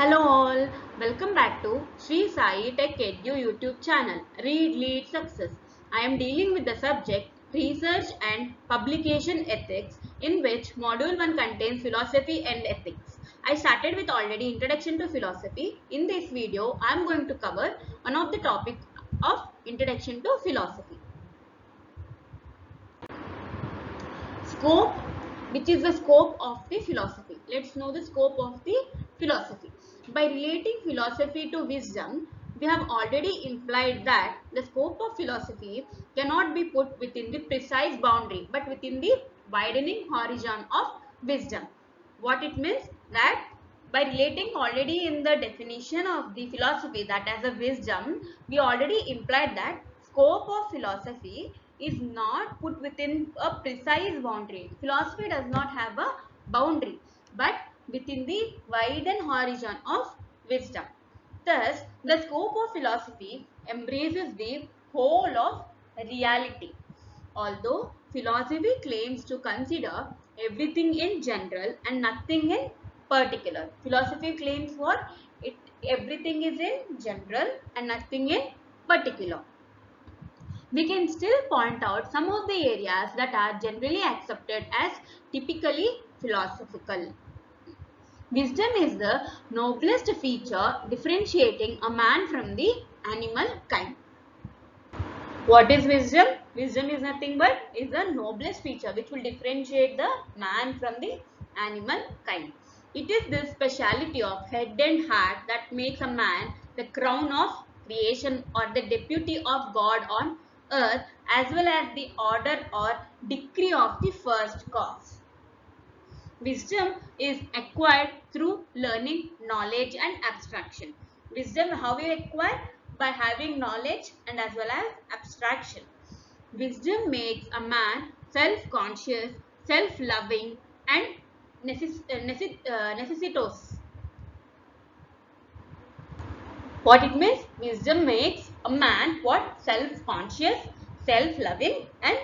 Hello all, welcome back to Sri Sai Tech Edu YouTube channel, Read, Lead, Success. I am dealing with the subject Research and Publication Ethics, in which Module 1 contains Philosophy and Ethics. I started with already Introduction to Philosophy. In this video, I am going to cover one of the topic of Introduction to Philosophy. Scope, which is the scope of the philosophy. Let's know the scope of the philosophy. By relating philosophy to wisdom, we have already implied that the scope of philosophy cannot be put within the precise boundary but within the widening horizon of wisdom. What it means? That by relating already in the definition of the philosophy that as a wisdom, we already implied that scope of philosophy is not put within a precise boundary. Philosophy does not have a boundary but within the widened horizon of wisdom. Thus, the scope of philosophy embraces the whole of reality. Although philosophy claims to consider everything in general and nothing in particular. Philosophy claims what? Everything is in general and nothing in particular. We can still point out some of the areas that are generally accepted as typically philosophical. Wisdom is the noblest feature differentiating a man from the animal kind. What is wisdom? Wisdom is nothing but is the noblest feature which will differentiate the man from the animal kind. It is this speciality of head and heart that makes a man the crown of creation or the deputy of God on earth, as well as the order or decree of the first cause. Wisdom is acquired through learning, knowledge and abstraction. Wisdom, how you acquire? By having knowledge and as well as abstraction. Wisdom makes a man self-conscious, self-loving and necessitous. What it means? Wisdom makes a man what? Self-conscious, self-loving and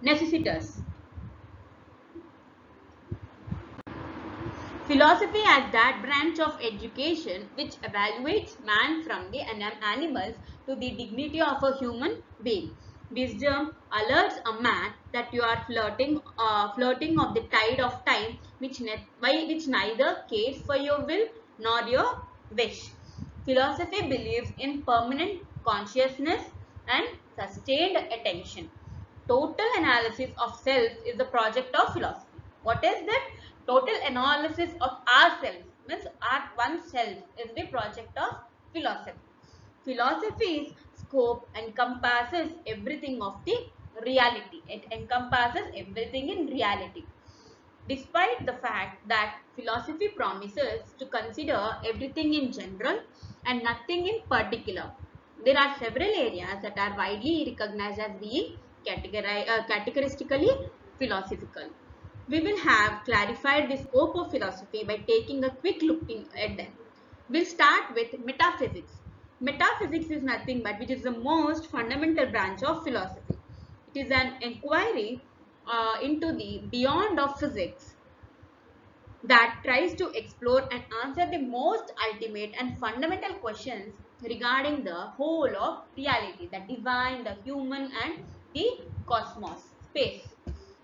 necessitous. Philosophy as that branch of education which evaluates man from the animals to the dignity of a human being. Wisdom alerts a man that you are flirting of the tide of time which neither cares for your will nor your wish. Philosophy believes in permanent consciousness and sustained attention. Total analysis of self is the project of philosophy. What is that? Total analysis of ourselves means our oneself is the project of philosophy. Philosophy's scope encompasses everything of the reality. It encompasses everything in reality. Despite the fact that philosophy promises to consider everything in general and nothing in particular, there are several areas that are widely recognized as being categoristically philosophical. We will have clarified the scope of philosophy by taking a quick look at them. We'll start with metaphysics. Metaphysics is nothing but which is the most fundamental branch of philosophy. It is an inquiry into the beyond of physics that tries to explore and answer the most ultimate and fundamental questions regarding the whole of reality, the divine, the human and the cosmos, space.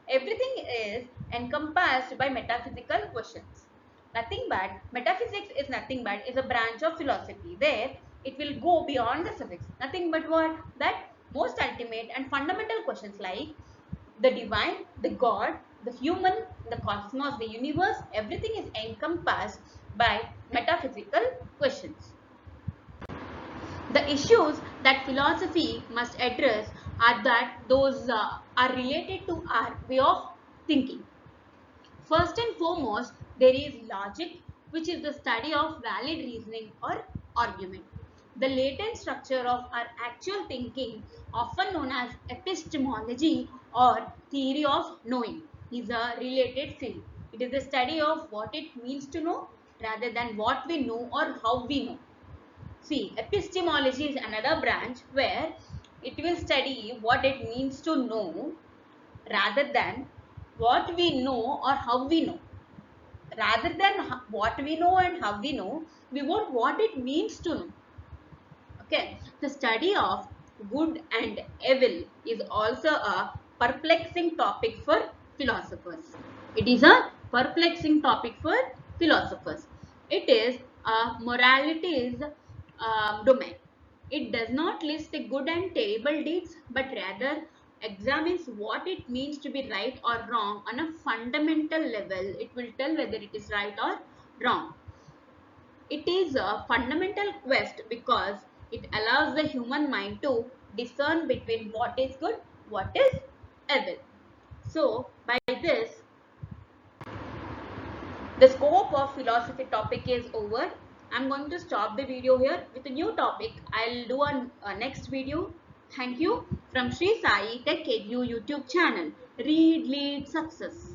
Everything is encompassed by metaphysical questions. Nothing but metaphysics is nothing but is a branch of philosophy where it will go beyond the physics. Nothing but what? That most ultimate and fundamental questions like the divine, the God, the human, the cosmos, the universe, everything is encompassed by metaphysical questions. The issues that philosophy must address are that those are related to our way of thinking. First and foremost, there is logic, which is the study of valid reasoning or argument. The latent structure of our actual thinking, often known as epistemology or theory of knowing, is a related field. It is the study of what it means to know rather than what we know or how we know. See, epistemology is another branch where it will study what it means to know rather than what we know or how we know. Rather than what we know and how we know, we want what it means to know. Okay, the study of good and evil is also a perplexing topic for philosophers. It is a perplexing topic for philosophers. It is a morality's domain. It does not list the good and terrible deeds, but rather examines what it means to be right or wrong on a fundamental level. It will tell whether it is right or wrong. It is a fundamental quest because it allows the human mind to discern between what is good, what is evil. So, by this, the scope of philosophy topic is over. I'm going to stop the video here with a new topic. I'll do a next video. Thank you from Sri Sai Tech Edu YouTube channel. Read, lead, success.